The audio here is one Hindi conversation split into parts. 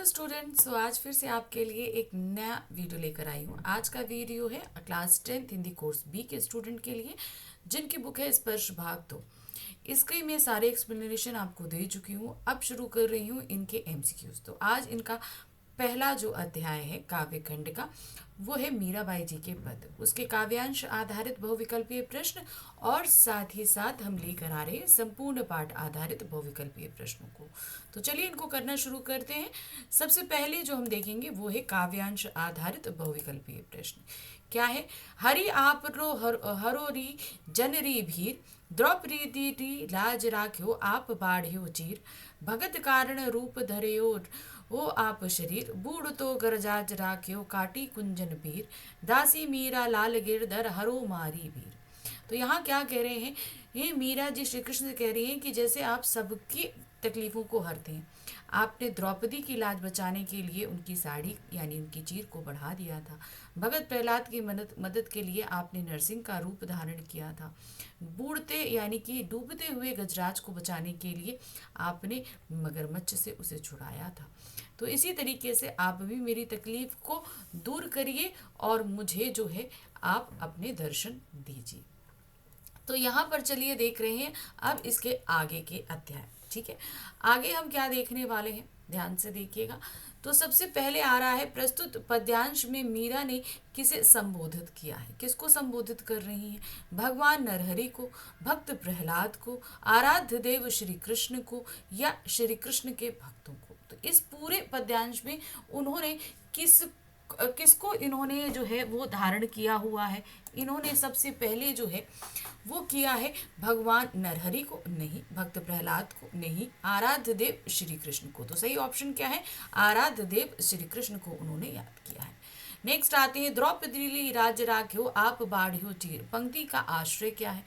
हेलो स्टूडेंट्स, तो आज फिर से आपके लिए एक नया वीडियो लेकर आई हूँ। आज का वीडियो है class 10th Hindi course B के स्टूडेंट के लिए, जिनकी बुक है स्पर्श भाग 2। इसके मैं सारे एक्सप्लेनेशन आपको दे चुकी हूँ। अब शुरू कर रही हूँ इनके एमसीक्यूज। तो आज इनका पहला जो अध्याय है काव्य खंड का, वो है मीराबाई जी के पद, उसके काव्यांश आधारित बहुविकल्पीय प्रश्न, और साथ ही साथ हम लेकर आ रहे हैं संपूर्ण पाठ आधारित बहुविकल्पीय प्रश्नों को। तो चलिए इनको करना शुरू करते हैं। सबसे पहले जो हम देखेंगे वो है काव्यांश आधारित बहुविकल्पीय प्रश्न। क्या है? हरि आप रो हरोरी जनरी भीर, द्रौपदी री लाज राख्यो आप बाढ़्यो चीर, भगत कारण रूप धर्यो ओ आप शरीर, बूढ़ तो गरजाज राख्यो काटी कुंजन पीर, दासी मीरा लाल गिरधर हरो मारी वीर। तो यहाँ क्या कह रहे हैं? ये मीरा जी श्री कृष्ण से कह रही हैं कि जैसे आप सबकी तकलीफों को हरते हैं, आपने द्रौपदी की लाज बचाने के लिए उनकी साड़ी यानी उनकी चीर को बढ़ा दिया था। भगत प्रहलाद की मदद के लिए आपने नरसिंह का रूप धारण किया था। बूढ़ते यानी कि डूबते हुए गजराज को बचाने के लिए आपने मगरमच्छ से उसे छुड़ाया था। तो इसी तरीके से आप भी मेरी तकलीफ को दूर करिए और मुझे जो है आप अपने दर्शन दीजिए। तो यहाँ पर चलिए देख रहे हैं अब इसके आगे के अध्याय। ठीक है, आगे हम क्या देखने वाले हैं, ध्यान से देखिएगा। तो सबसे पहले आ रहा है, प्रस्तुत पद्यांश में मीरा ने किसे संबोधित किया है? किसको संबोधित कर रही हैं? भगवान नरहरि को, भक्त प्रहलाद को, आराध्य देव श्री कृष्ण को, या श्री कृष्ण के भक्तों को? तो इस पूरे पद्यांश में उन्होंने किसको इन्होंने जो है वो धारण किया हुआ है? इन्होंने सबसे पहले जो है वो किया है भगवान नरहरि को नहीं, भक्त प्रहलाद को नहीं, आराध्य देव श्री कृष्ण को। तो सही ऑप्शन क्या है? आराध्य देव श्री कृष्ण को उन्होंने याद किया है। नेक्स्ट आते हैं, द्रौपदी राज राख्यो आप बाढ़्यो चीर। पंक्ति का आश्रय क्या है?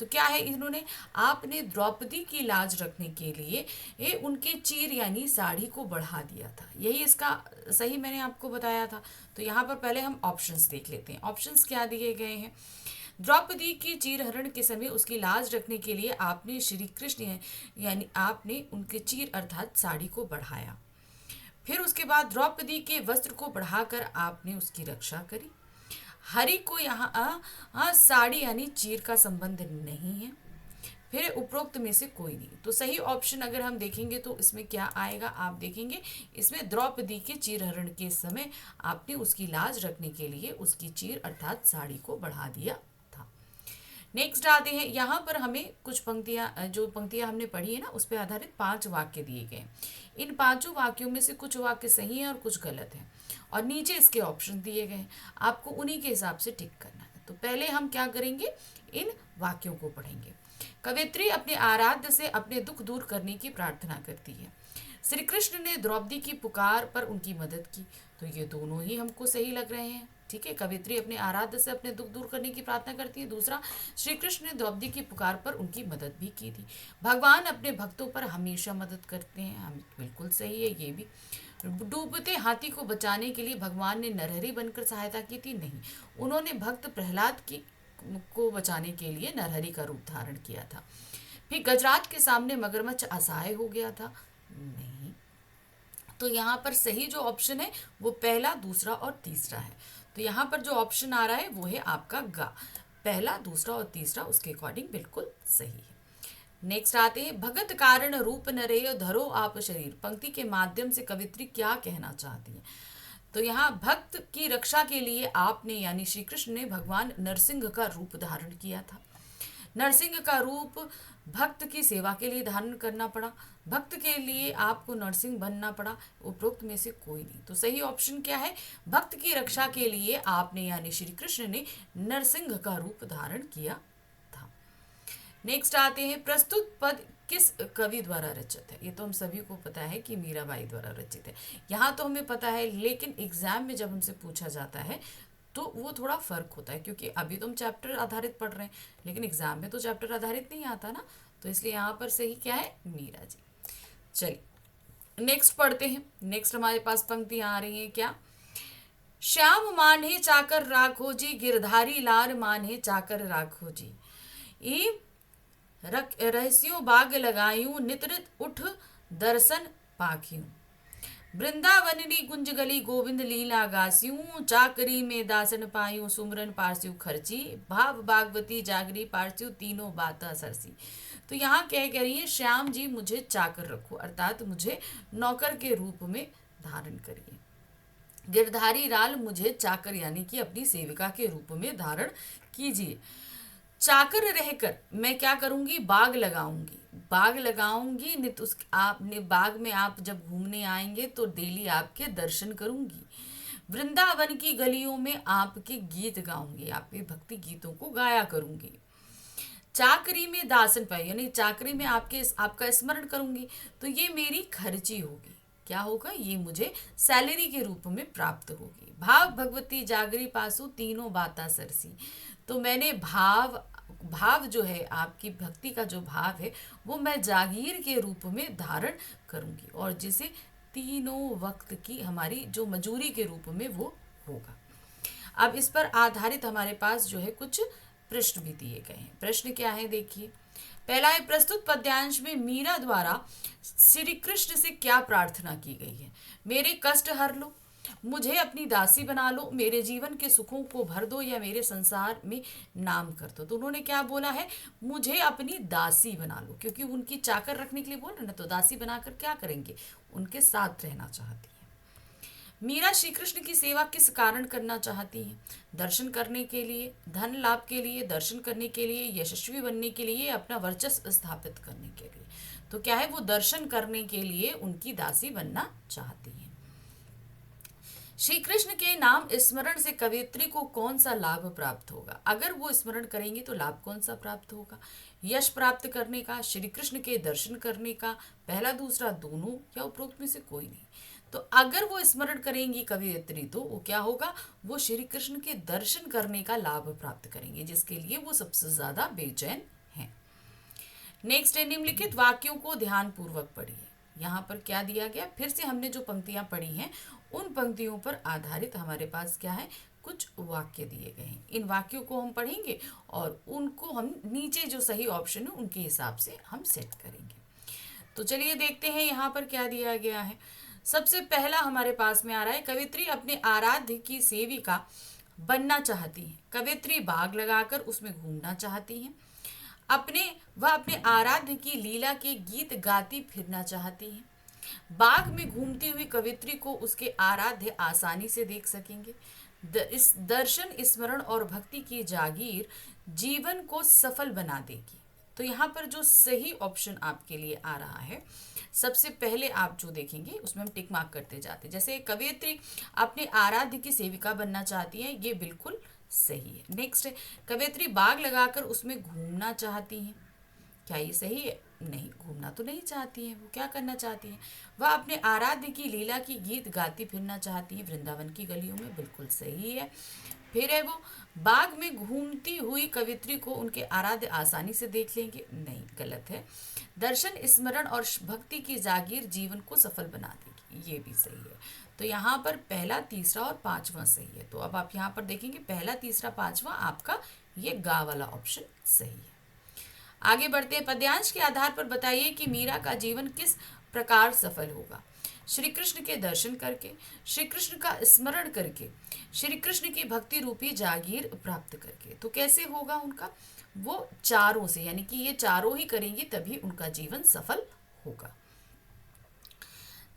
तो क्या है? इन्होंने आपने द्रौपदी की लाज रखने के लिए ये उनके चीर यानी साड़ी को बढ़ा दिया था। यही इसका सही मैंने आपको बताया था। तो यहाँ पर पहले हम ऑप्शंस देख लेते हैं। ऑप्शंस क्या दिए गए हैं? द्रौपदी की चीर हरण के समय उसकी लाज रखने के लिए आपने श्री कृष्ण यानी आपने उनके चीर अर्थात साड़ी को बढ़ाया। फिर उसके बाद द्रौपदी के वस्त्र को बढ़ाकर आपने उसकी रक्षा करी। हरि को यहाँ साड़ी यानी चीर का संबंध नहीं है। फिर उपरोक्त में से कोई नहीं। तो सही ऑप्शन अगर हम देखेंगे तो इसमें क्या आएगा, आप देखेंगे इसमें द्रौपदी के चीर हरण के समय आपने उसकी लाज रखने के लिए उसकी चीर अर्थात साड़ी को बढ़ा दिया था। नेक्स्ट आते हैं, यहाँ पर हमें कुछ पंक्तियाँ हमने पढ़ी है ना, उस पर आधारित 5 वाक्य दिए गए। इन 5 वाक्यों में से कुछ वाक्य सही हैं और कुछ गलत हैं, और नीचे इसके ऑप्शन दिए गए हैं, आपको उन्हीं के हिसाब से टिक करना है। तो पहले हम क्या करेंगे, इन वाक्यों को पढ़ेंगे। कवित्री अपने आराध्य से अपने दुख दूर करने की प्रार्थना करती है। श्री कृष्ण ने द्रौपदी की पुकार पर उनकी मदद की। तो ये दोनों ही हमको सही लग रहे हैं। ठीक है, कवित्री अपने आराध्य से अपने दुख दूर करने की प्रार्थना करती है। दूसरा, श्री कृष्ण ने द्रौपदी की पुकार पर उनकी मदद भी की थी। भगवान अपने भक्तों पर हमेशा मदद करते हैं, हम बिल्कुल सही है ये भी। डूबते हाथी को बचाने के लिए भगवान ने नरहरि बनकर सहायता की थी, नहीं, उन्होंने भक्त प्रहलाद को बचाने के लिए नरहरि का रूप धारण किया था। फिर गजराज के सामने मगरमच्छ असहाय हो गया था, नहीं। तो यहाँ पर सही जो ऑप्शन है वो पहला, दूसरा और तीसरा है। तो यहाँ पर जो ऑप्शन आ रहा है वो है आपका गा, पहला, दूसरा और तीसरा उसके अकॉर्डिंग बिल्कुल सही है। नेक्स्ट आते हैं, भगत कारण रूप नरेय धरो आप शरीर। पंक्ति के माध्यम से कवित्री क्या कहना चाहती है? तो यहाँ भक्त की रक्षा के लिए आपने यानी श्री कृष्ण ने भगवान नरसिंह का रूप धारण किया था। नरसिंह का रूप भक्त की सेवा के लिए धारण करना पड़ा, भक्त के लिए आपको नरसिंह बनना पड़ा, उपरोक्त में से कोई नहीं। तो सही ऑप्शन क्या है? भक्त की रक्षा के लिए आपने यानी श्री कृष्ण ने नरसिंह का रूप धारण किया था। नेक्स्ट आते हैं, प्रस्तुत पद किस कवि द्वारा रचित है? ये तो हम सभी को पता है कि मीराबाई द्वारा रचित है। यहाँ तो हमें पता है, लेकिन एग्जाम में जब हमसे पूछा जाता है तो वो थोड़ा फर्क होता है, क्योंकि अभी तो हम चैप्टर आधारित पढ़ रहे हैं, लेकिन एग्जाम में तो चैप्टर आधारित नहीं आता ना। तो इसलिए यहाँ पर सही क्या है? मीरा जी। चलिए नेक्स्ट पढ़ते हैं। नेक्स्ट हमारे पास पंक्तियाँ आ रही हैं, क्या? श्याम मान्हे चाकर राखो जी, गिरधारी लाल मान्हे चाकर राखो जी, ई रहस्यों बाग लगायूं, नित नित उठ दर्शन पाखियूं। वृंदावननी कुंज गली गोविंद लीला गास्यूं, चाकरी में दासन पायूं सुमरन पारस्यू खर्ची, भाव भागवती जागरी पारस्यू तीनों बाता सरसी। तो यहाँ क्या कह रही है, श्याम जी मुझे चाकर रखो, अर्थात मुझे नौकर के रूप में धारण करिए। गिरधारी राल मुझे चाकर यानी कि अपनी सेविका के रूप में धारण कीजिए। चाकर रहकर मैं क्या करूंगी, बाग लगाऊंगी, बाग लगाऊंगी नित उस आपने बाग में आप जब घूमने आएंगे तो डेली आपके दर्शन करूंगी। वृंदावन की गलियों में आपके गीत गाऊंगी, आपके भक्ति गीतों को गाया करूंगी। चाकरी में दासन पाए यानी चाकरी में आपका स्मरण करूंगी, तो ये मेरी खर्ची होगी। क्या होगा, ये मुझे सैलरी के रूप में प्राप्त होगी। भाव भगवती जागरी पासु तीनों बाता सरसी। तो मैंने भाव जो है, आपकी भक्ति का जो भाव है वो मैं जागीर के रूप में धारण करूंगी, और जिसे तीनों वक्त की हमारी जो मजूरी के रूप में वो होगा। अब इस पर आधारित हमारे पास जो है कुछ प्रश्न भी दिए गए हैं। प्रश्न क्या है देखिए। पहला है, प्रस्तुत पद्यांश में मीरा द्वारा श्री कृष्ण से क्या प्रार्थना की गई है। मेरे कष्ट हर लो, मुझे अपनी दासी बना लो, मेरे जीवन के सुखों को भर दो, या मेरे संसार में नाम कर दो। तो उन्होंने क्या बोला है, मुझे अपनी दासी बना लो, क्योंकि उनकी चाकर रखने के लिए बोला ना, तो दासी बनाकर क्या करेंगे, उनके साथ रहना चाहती है। मीरा श्री कृष्ण की सेवा किस कारण करना चाहती है, दर्शन करने के लिए, धन लाभ के लिए, दर्शन करने के लिए, यशस्वी बनने के लिए, अपना वर्चस्व स्थापित करने के लिए। तो क्या है, वो दर्शन करने के लिए उनकी दासी बनना चाहती है। श्री कृष्ण के नाम स्मरण से कवियत्री को कौन सा लाभ प्राप्त होगा। अगर वो स्मरण करेंगी तो लाभ कौन सा प्राप्त होगा, यश प्राप्त करने का, श्री कृष्ण के दर्शन करने का, पहला दूसरा दोनों, या उपरोक्त में से कोई नहीं। तो अगर वो स्मरण करेंगी कवियत्री तो वो क्या होगा, वो श्री कृष्ण के दर्शन करने का लाभ प्राप्त करेंगे, जिसके लिए वो सबसे ज्यादा बेचैन हैं। नेक्स्ट है, निम्नलिखित वाक्यों को ध्यान पूर्वक पढ़िए। यहाँ पर क्या दिया गया, फिर से हमने जो पंक्तियां पढ़ी हैं उन पंक्तियों पर आधारित हमारे पास क्या है, कुछ वाक्य दिए गए हैं। इन वाक्यों को हम पढ़ेंगे और उनको हम नीचे जो सही ऑप्शन है उनके हिसाब से हम सेट करेंगे। तो चलिए देखते हैं यहाँ पर क्या दिया गया है। सबसे पहला हमारे पास में आ रहा है, कवित्री अपने आराध्य की सेविका बनना चाहती है। कवित्री बाग लगाकर उसमें घूमना चाहती हैं। वह अपने आराध्य की लीला के गीत गाती फिरना चाहती हैं। बाग में घूमती हुई कवित्री को उसके आराध्य आसानी से देख सकेंगे। इस दर्शन, स्मरण और भक्ति की जागीर जीवन को सफल बना देगी। तो यहाँ पर जो सही ऑप्शन आपके लिए आ रहा है, सबसे पहले आप जो देखेंगे उसमें हम टिक मार्क करते जाते हैं। जैसे कवियत्री अपने आराध्य की सेविका बनना चाहती है, ये बिल्कुल सही है। नेक्स्ट है, कवियत्री बाग लगाकर उसमें घूमना चाहती हैं। क्या ये सही है? नहीं, घूमना तो नहीं चाहती हैं। वो क्या करना चाहती हैं? वह अपने आराध्य की लीला की गीत गाती फिरना चाहती है वृंदावन की गलियों में। बिल्कुल सही है। फिर है, वो बाग में घूमती हुई कवित्री को उनके आराध्य आसानी से देख लेंगे। नहीं, गलत है। दर्शन, स्मरण और भक्ति की जागीर जीवन को सफल बना देगी, ये भी सही है। तो यहाँ पर पहला, तीसरा और पांचवा सही है। तो अब आप यहाँ पर देखेंगे पहला, तीसरा, पांचवा आपका ये गा वाला ऑप्शन सही है। आगे बढ़ते हैं। पद्यांश के आधार पर बताइए कि मीरा का जीवन किस प्रकार सफल होगा। श्री कृष्ण के दर्शन करके, श्री कृष्ण का स्मरण करके, श्री कृष्ण की भक्ति रूपी जागीर प्राप्त करके। तो कैसे होगा उनका? वो चारों से, यानी कि ये चारों ही करेंगी तभी उनका जीवन सफल होगा।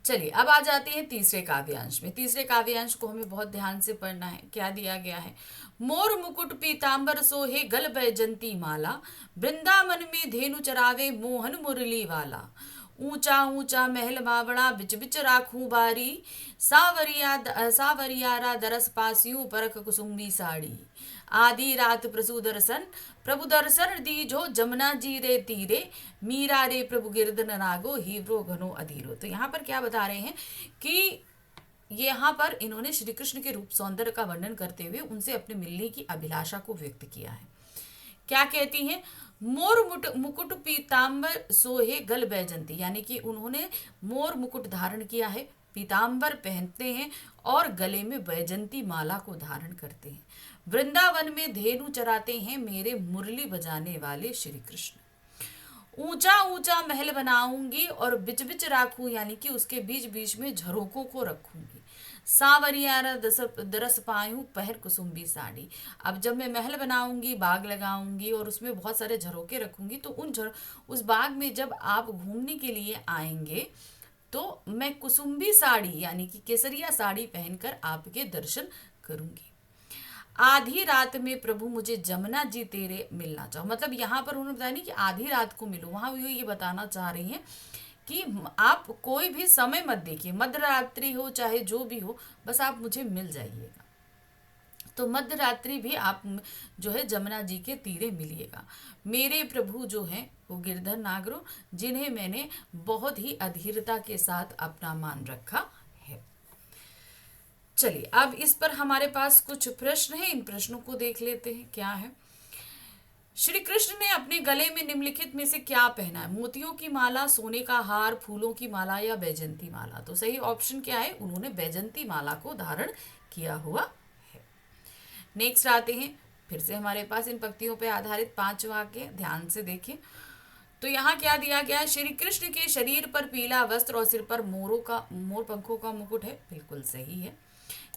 चलिए अब आ जाते हैं तीसरे काव्यांश में। तीसरे काव्यांश को हमें बहुत ध्यान से पढ़ना है। क्या दिया गया है? मोर मुकुट पीतांबर सोहे गल बैजंती माला, वृंदावन में धेनु चरावे मोहन मुरली वाला। ऊंचा ऊंचा महल बावड़ा बिच बिच राखूं बारी, सावरियारा दरस पासियूं परख कुसुम्बी साड़ी। आधी रात प्रभु दर्शन दीजो जमुना जी रे तीरे, मीरा रे प्रभु गिरधन नागो हीरो घनो अधीरो। तो यहाँ पर क्या बता रहे हैं कि यहाँ पर इन्होंने श्री कृष्ण के रूप सौंदर्य का वर्णन करते हुए उनसे अपने मिलने की अभिलाषा को व्यक्त किया है। क्या कहती हैं? मोर मुकुट पीतांबर सोहे गल बैजंती, यानी कि उन्होंने मोर मुकुट धारण किया है, पीतांबर पहनते हैं और गले में बैजंती माला को धारण करते हैं। वृंदावन में धेनु चराते हैं मेरे मुरली बजाने वाले श्री कृष्ण। ऊंचा ऊंचा महल बनाऊंगी और बिच बिच राखूं, यानी कि उसके बीच बीच में झरोकों को रखूंगी। सांवरियारा दरस पायूं पहर कुसुम्बी साड़ी। अब जब मैं महल बनाऊंगी, बाग लगाऊंगी और उसमें बहुत सारे झरोके रखूंगी, तो उस बाग में जब आप घूमने के लिए आएंगे तो मैं कुसुम्बी साड़ी यानी कि केसरिया साड़ी पहनकर आपके दर्शन करूंगी। आधी रात में प्रभु मुझे जमुना जी तेरे मिलना चाहो, मतलब यहाँ पर उन्होंने बताया नहीं कि आधी रात को मिलो, वहां वो ये बताना चाह रही हैं कि आप कोई भी समय मत देखिए, मध्य रात्रि हो चाहे जो भी हो, बस आप मुझे मिल जाइएगा। तो मध्य रात्रि भी आप जो है जमुना जी के तीरे मिलिएगा। मेरे प्रभु जो हैं वो गिरधर नागरो, जिन्हें मैंने बहुत ही अधीरता के साथ अपना मान रखा है। चलिए, अब इस पर हमारे पास कुछ प्रश्न हैं, इन प्रश्नों को देख लेते हैं क्या है। श्री कृष्ण ने अपने गले में निम्नलिखित में से क्या पहना है? मोतियों की माला, सोने का हार, फूलों की माला या बैजंती माला? तो सही ऑप्शन क्या है? उन्होंने बैजंती माला को धारण किया हुआ है। नेक्स्ट आते हैं, फिर से हमारे पास इन पंक्तियों पर आधारित 5 वाक्य, ध्यान से देखें। तो यहाँ क्या दिया गया है? श्री कृष्ण के शरीर पर पीला वस्त्र और सिर पर मोर पंखों का मुकुट है। बिल्कुल सही है।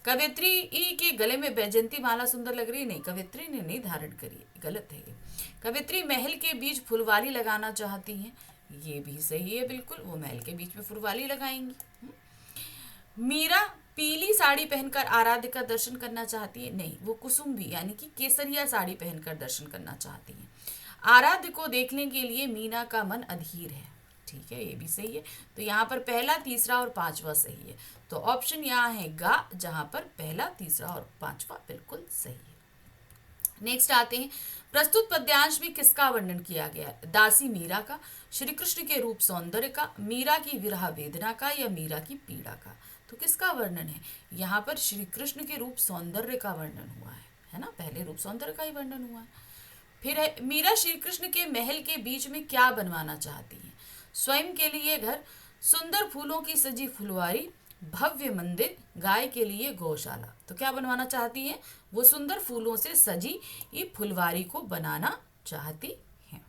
कवियत्री ई के गले में बैजंती माला सुंदर लग रही है। नहीं, कवियत्री ने नहीं धारण करी, गलत है ये। कवियत्री महल के बीच फुलवारी लगाना चाहती हैं। ये भी सही है, बिल्कुल, वो महल के बीच में फुलवारी लगाएंगी। मीरा पीली साड़ी पहनकर आराध्य का दर्शन करना चाहती है। नहीं, वो कुसुम्बी यानी कि केसरिया साड़ी पहनकर दर्शन करना चाहती है। आराध्य को देखने के लिए मीना का मन अधीर है। ठीक है, ये भी सही है। तो यहाँ पर पहला, तीसरा और पांचवा सही है। तो ऑप्शन यहाँ है गा, जहां पर पहला, तीसरा और पांचवा बिल्कुल सही है। नेक्स्ट आते हैं, प्रस्तुत पद्यांश में किसका वर्णन किया गया है? दासी मीरा का, श्री कृष्ण के रूप सौंदर्य का, मीरा की विरह वेदना का या मीरा की पीड़ा का? तो किसका वर्णन है? यहाँ पर श्री कृष्ण के रूप सौंदर्य का वर्णन हुआ है ना, पहले रूप सौंदर्य का ही वर्णन हुआ है। फिर है, मीरा श्री कृष्ण के महल के बीच में क्या बनवाना चाहती है? स्वयं के लिए घर, सुंदर फूलों की सजी फुलवारी, भव्य मंदिर, गाय के लिए गौशाला। तो क्या बनवाना चाहती है? वो सुंदर फूलों से सजी ये फुलवारी को बनाना चाहती हैं।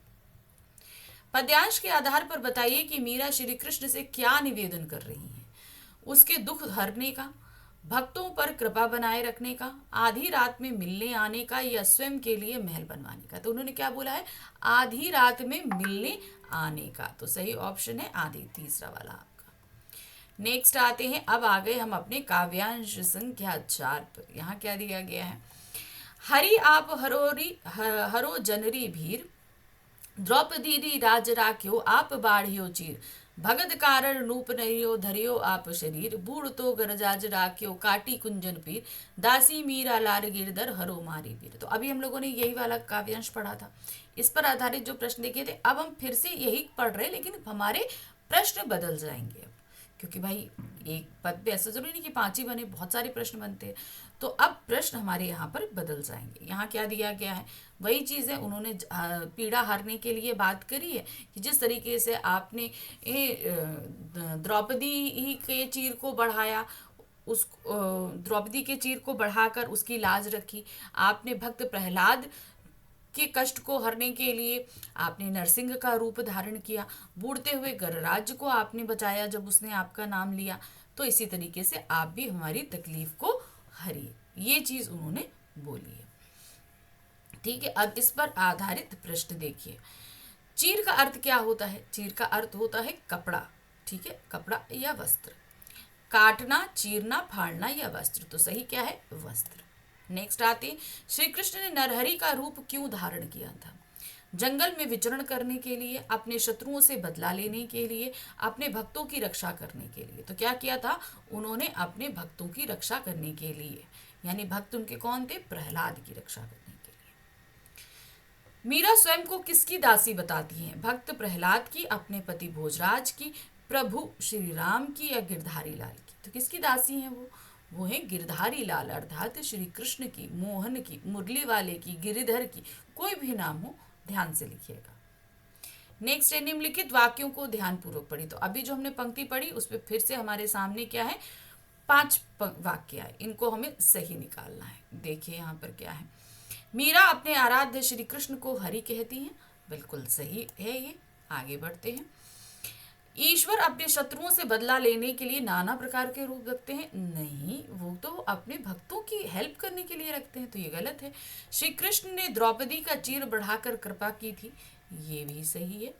पद्यांश के आधार पर बताइए कि मीरा श्री कृष्ण से क्या निवेदन कर रही हैं? उसके दुख हरने का, भक्तों पर कृपा बनाए रखने का, आधी रात में मिलने आने का या स्वयं के लिए महल बनवाने का? तो उन्होंने क्या बोला है? आधी रात में मिलने आने का। तो सही ऑप्शन है आधी, तीसरा वाला आपका। नेक्स्ट आते हैं, अब आ गए हम अपने काव्यांश संख्या 4 पर। यहाँ क्या दिया गया है? हरि आप हरो जनरी भीर, द्रौपदी राज राख्यो आप बाढ़ियो चीर, भगत कारण नूप नरियो धरियो आप शरीर, बूढ़ तो गरजाज राख्यो काटी कुंजन पीर, दासी मीरा लार गिरधर हरो मारी पीर। तो अभी हम लोगों ने यही वाला काव्यांश पढ़ा था, इस पर आधारित जो प्रश्न देखे थे। अब हम फिर से यही पढ़ रहे हैं, लेकिन हमारे प्रश्न बदल जाएंगे अब, क्योंकि भाई एक पद पे ऐसा जरूरी नहीं कि 5 ही बने, बहुत सारे प्रश्न बनते हैं। तो अब प्रश्न हमारे यहाँ पर बदल जाएंगे। यहाँ क्या दिया गया है? वही चीज़ है, उन्होंने पीड़ा हारने के लिए बात करी है कि जिस तरीके से आपने द्रौपदी ही के चीर को बढ़ाया, उस द्रौपदी के चीर को बढ़ाकर उसकी लाज रखी। आपने भक्त प्रहलाद के कष्ट को हरने के लिए आपने नरसिंह का रूप धारण किया। बूढ़ते हुए गरराज को आपने बचाया जब उसने आपका नाम लिया। तो इसी तरीके से आप भी हमारी तकलीफ को हरिए, ये चीज उन्होंने बोली है। ठीक है, अब इस पर आधारित प्रश्न देखिए। चीर का अर्थ क्या होता है? चीर का अर्थ होता है कपड़ा। ठीक है, कपड़ा या वस्त्र। काटना, चीरना, फाड़ना या वस्त्र। तो सही क्या है? वस्त्र। नेक्स्ट आते, श्री कृष्ण ने नरहरि का रूप क्यों धारण किया था? जंगल में विचरण करने के लिए, अपने शत्रुओं से बदला लेने के लिए, अपने भक्तों की रक्षा करने के लिए। तो क्या किया था? उन्होंने अपने भक्तों की रक्षा करने के लिए, यानी भक्त उनके कौन थे? प्रहलाद की रक्षा करने के लिए। मीरा स्वयं को किसकी दासी बताती हैं? भक्त प्रहलाद की, अपने पति भोजराज की, प्रभु श्री राम की या गिरधारी लाल की? तो किसकी दासी हैं वो है गिरधारी लाल, अर्थात श्री कृष्ण की, मोहन की, मुरली वाले की, गिरिधर की, कोई भी नाम हो, ध्यान से लिखिएगा। नेक्स्ट है, निम्नलिखित वाक्यों को ध्यानपूर्वक पढ़ी। तो अभी जो हमने पंक्ति पढ़ी उस पर फिर से हमारे सामने क्या है? 5 वाक्य है, इनको हमें सही निकालना है। देखिए यहाँ पर क्या है। मीरा अपने आराध्य श्री कृष्ण को हरि कहती हैं। बिल्कुल सही है ये। आगे बढ़ते हैं। ईश्वर अपने शत्रुओं से बदला लेने के लिए नाना प्रकार के रूप रखते हैं? नहीं, वो तो अपने भक्तों की हेल्प करने के लिए रखते हैं, तो ये गलत है। श्री कृष्ण ने द्रौपदी का चीर बढ़ाकर कृपा की थी, ये भी सही है।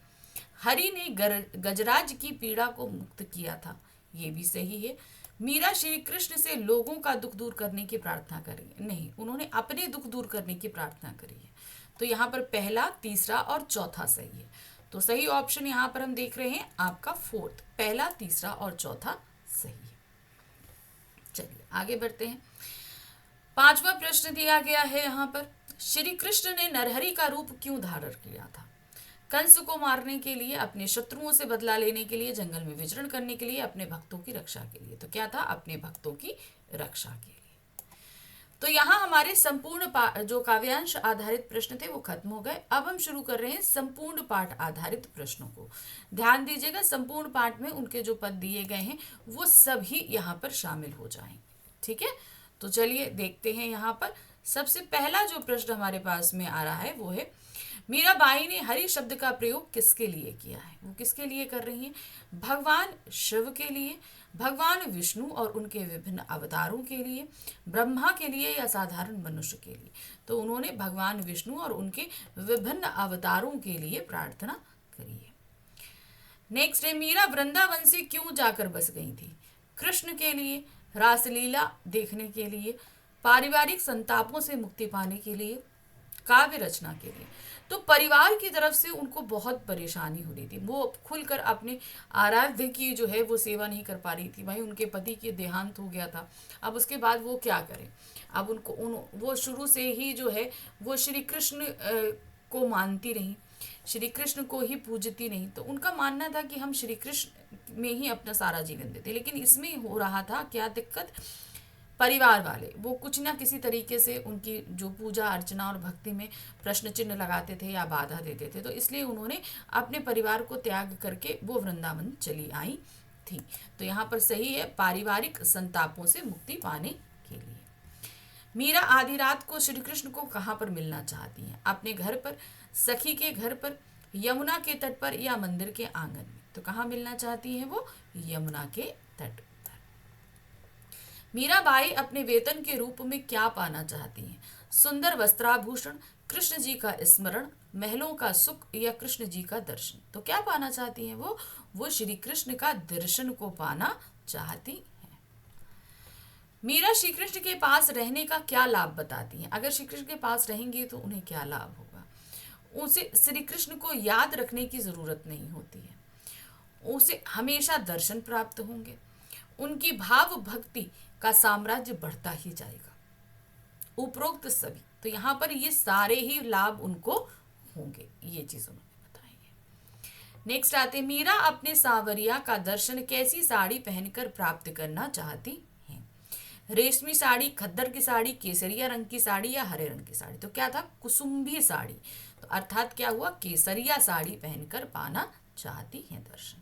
हरि ने गजराज की पीड़ा को मुक्त किया था, ये भी सही है। मीरा श्री कृष्ण से लोगों का दुख दूर करने की प्रार्थना करी? नहीं, उन्होंने अपने दुख दूर करने की प्रार्थना करी है। तो यहाँ पर पहला, तीसरा और चौथा सही है। तो सही ऑप्शन यहाँ पर हम देख रहे हैं आपका फोर्थ, पहला, तीसरा और चौथा सही है। चलिए आगे बढ़ते हैं। पांचवा प्रश्न दिया गया है यहाँ पर, श्री कृष्ण ने नरहरि का रूप क्यों धारण किया था? कंस को मारने के लिए, अपने शत्रुओं से बदला लेने के लिए, जंगल में विचरण करने के लिए, अपने भक्तों की रक्षा के लिए। तो क्या था? अपने भक्तों की रक्षा के लिए। तो यहाँ हमारे संपूर्ण जो काव्यांश आधारित प्रश्न थे वो खत्म हो गए। अब हम शुरू कर रहे हैं संपूर्ण पाठ आधारित प्रश्नों को। ध्यान दीजिएगा, संपूर्ण पाठ में उनके जो पद दिए गए हैं वो सभी यहाँ पर शामिल हो जाएंगे। ठीक है, तो चलिए देखते हैं। यहाँ पर सबसे पहला जो प्रश्न हमारे पास में आ रहा है वो है, मीराबाई ने हरि शब्द का प्रयोग किसके लिए किया है? वो किसके लिए कर रही हैं? भगवान शिव के लिए, भगवान विष्णु और उनके विभिन्न अवतारों के लिए, ब्रह्मा के लिए या साधारण मनुष्य के लिए? तो उन्होंने भगवान विष्णु और उनके विभिन्न अवतारों के लिए प्रार्थना करी है। नेक्स्ट है, मीरा वृंदावन से क्यों जाकर बस गई थी? कृष्ण के लिए, रासलीला देखने के लिए, पारिवारिक संतापों से मुक्ति पाने के लिए, काव्य रचना के लिए? तो परिवार की तरफ से उनको बहुत परेशानी हो रही थी, वो खुलकर अपने आराध्य की जो है वो सेवा नहीं कर पा रही थी। भाई उनके पति के देहांत हो गया था, अब उसके बाद वो क्या करें? अब वो शुरू से ही जो है वो श्री कृष्ण को मानती रही, श्री कृष्ण को ही पूजती नहीं। तो उनका मानना था कि हम श्री कृष्ण में ही अपना सारा जीवन देते, लेकिन इसमें हो रहा था क्या दिक्कत? परिवार वाले वो कुछ ना किसी तरीके से उनकी जो पूजा अर्चना और भक्ति में प्रश्न चिन्ह लगाते थे या बाधा देते थे, तो इसलिए उन्होंने अपने परिवार को त्याग करके वो वृंदावन चली आई थी। तो यहाँ पर सही है, पारिवारिक संतापों से मुक्ति पाने के लिए। मीरा आधी रात को श्री कृष्ण को कहाँ पर मिलना चाहती हैं? अपने घर पर, सखी के घर पर, यमुना के तट पर या मंदिर के आंगन में? तो कहाँ मिलना चाहती हैं वो? यमुना के तट। मीराबाई अपने वेतन के रूप में क्या पाना चाहती हैं? सुंदर वस्त्राभूषण, कृष्ण जी का स्मरण, महलों का सुख या कृष्ण जी का दर्शन? तो क्या पाना चाहती हैं वो श्री कृष्ण का दर्शन को पाना चाहती हैं। मीरा श्री कृष्ण के पास रहने का क्या लाभ बताती हैं? अगर श्री कृष्ण के पास रहेंगे तो उन्हें क्या लाभ होगा? उसे श्री कृष्ण को याद रखने की जरूरत नहीं होती है, उसे हमेशा दर्शन प्राप्त होंगे, उनकी भाव भक्ति का साम्राज्य बढ़ता ही जाएगा। उपरोक्त सभी, तो यहाँ पर ये सारे ही लाभ उनको होंगे, ये चीज उन्होंने बताई है। नेक्स्ट आते, मीरा अपने सांवरिया का दर्शन कैसी साड़ी पहनकर प्राप्त करना चाहती हैं? रेशमी साड़ी, खद्दर की साड़ी, केसरिया रंग की साड़ी या हरे रंग की साड़ी? तो क्या था? कुसुम्भी साड़ी। तो अर्थात क्या हुआ? केसरिया साड़ी पहनकर पाना चाहती हैं दर्शन।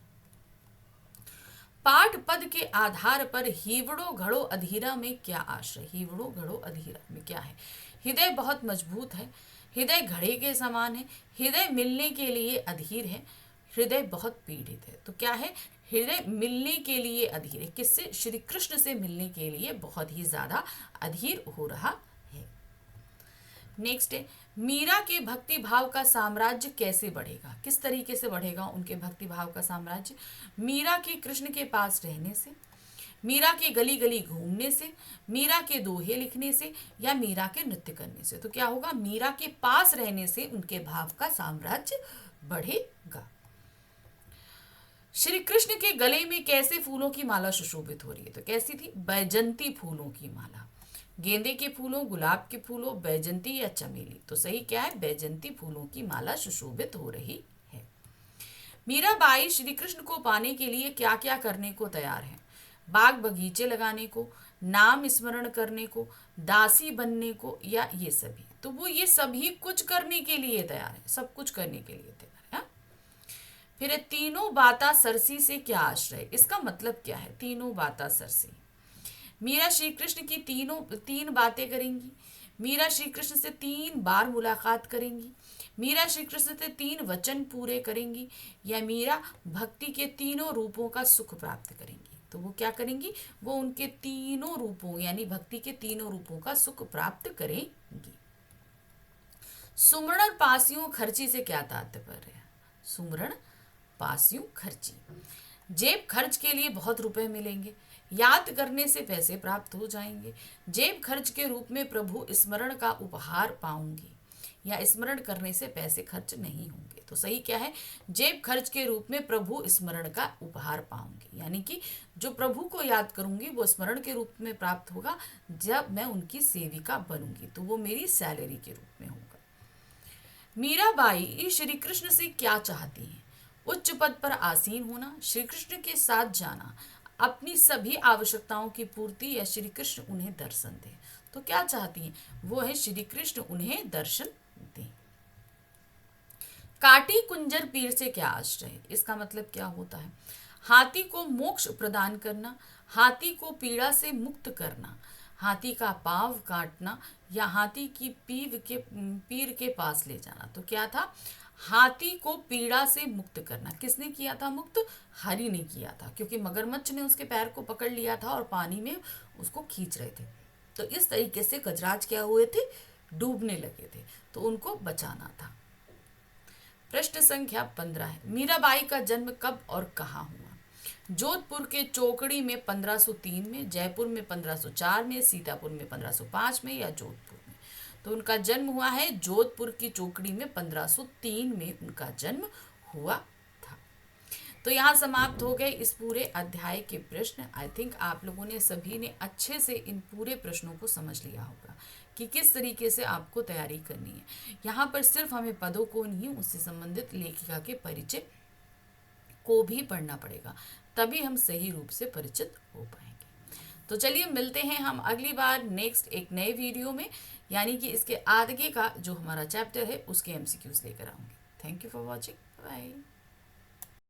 पाठ पद के आधार पर हीवड़ो घड़ो अधीरा में क्या आश्रय? हीवड़ो घड़ो अधीरा में क्या है? हृदय बहुत मजबूत है, हृदय घड़े के समान है, हृदय मिलने के लिए अधीर है, हृदय बहुत पीड़ित है। तो क्या है? हृदय मिलने के लिए अधीर है। किससे? श्री कृष्ण से मिलने के लिए बहुत ही ज्यादा अधीर हो रहा है। नेक्स्ट है, मीरा के भक्ति भाव का साम्राज्य कैसे बढ़ेगा? किस तरीके से बढ़ेगा उनके भक्ति भाव का साम्राज्य? मीरा के कृष्ण के पास रहने से, मीरा के गली गली घूमने से, मीरा के दोहे लिखने से या मीरा के नृत्य करने से? तो क्या होगा? मीरा के पास रहने से उनके भाव का साम्राज्य बढ़ेगा। श्री कृष्ण के गले में कैसे फूलों की माला सुशोभित हो रही है? तो कैसी थी? बैजंती फूलों की माला। गेंदे के फूलों, गुलाब के फूलों, बैजंती या चमेली? तो सही क्या है? बैजंती फूलों की माला सुशोभित हो रही है। मीराबाई श्री कृष्ण को पाने के लिए क्या क्या करने को तैयार है? बाग बगीचे लगाने को, नाम स्मरण करने को, दासी बनने को या ये सभी? तो वो ये सभी कुछ करने के लिए तैयार है, सब कुछ करने के लिए तैयार है। फिर तीनों बाता सरसी से क्या आश्रय? इसका मतलब क्या है? तीनों बाता सरसी, मीरा श्री कृष्ण की तीन बातें करेंगी। मीरा श्री कृष्ण से 3 बार मुलाकात करेंगी, मीरा श्री कृष्ण से 3 वचन पूरे करेंगी, या मीरा भक्ति के तीनों रूपों का सुख प्राप्त करेंगी। तो वो क्या करेंगी, वो उनके तीनों रूपों यानी भक्ति के तीनों रूपों का सुख प्राप्त करेंगी। सुमरण पासियों खर्ची से क्या तात्पर्य है? सुमरण पासियों खर्ची, जेब खर्च के लिए बहुत रुपए मिलेंगे, याद करने से पैसे प्राप्त हो जाएंगे, जेब खर्च के रूप में प्रभु स्मरण का उपहार पाऊंगी, या स्मरण करने से पैसे खर्च नहीं होंगे। तो सही क्या है, जेब खर्च के रूप में प्रभु स्मरण का उपहार पाऊंगी, यानी कि जो प्रभु को याद करूंगी वो स्मरण के रूप में प्राप्त होगा जब मैं उनकी सेविका बनूंगी, तो वो मेरी सैलरी के रूप में होगा। मीराबाई श्री कृष्ण से क्या चाहती हैं? उच्च पद पर आसीन होना, श्री कृष्ण के साथ जाना, अपनी सभी आवश्यकताओं की पूर्ति, या श्री कृष्ण उन्हें दर्शन दें। तो क्या चाहती हैं? वो है श्री कृष्ण उन्हें दर्शन दें। काटी कुंजर पीर से क्या आश्रय है? इसका मतलब क्या होता है? हाथी को मोक्ष प्रदान करना, हाथी को पीड़ा से मुक्त करना, हाथी का पांव काटना, या हाथी की पीर के पास ले जाना। तो क्या था? हाथी को पीड़ा से मुक्त करना। किसने किया था मुक्त? हरि ने किया था, क्योंकि मगरमच्छ ने उसके पैर को पकड़ लिया था और पानी में उसको खींच रहे थे। तो इस तरीके से गजराज क्या हुए थे? डूबने लगे थे, तो उनको बचाना था। प्रश्न संख्या 15 है, मीराबाई का जन्म कब और कहाँ हुआ? जोधपुर के चौकड़ी में 1503 में, जयपुर में 1504 में, सीतापुर में 1505 में, या जोधपुर में? तो उनका जन्म हुआ है जोधपुर की चौकड़ी में 1503 में उनका जन्म हुआ था। तो यहाँ समाप्त हो गए इस पूरे अध्याय के प्रश्न। आई थिंक आप लोगों ने सभी ने अच्छे से इन पूरे प्रश्नों को समझ लिया होगा कि किस तरीके से आपको तैयारी करनी है। यहाँ पर सिर्फ हमें पदों को नहीं, उससे संबंधित लेखिका के परिचय को भी पढ़ना पड़ेगा, तभी हम सही रूप से परिचित हो पाएंगे। तो चलिए मिलते हैं हम अगली बार नेक्स्ट एक नए वीडियो में, यानी कि इसके आगे का जो हमारा चैप्टर है उसके MCQs लेकर आऊँगी। Thank you for watching, bye.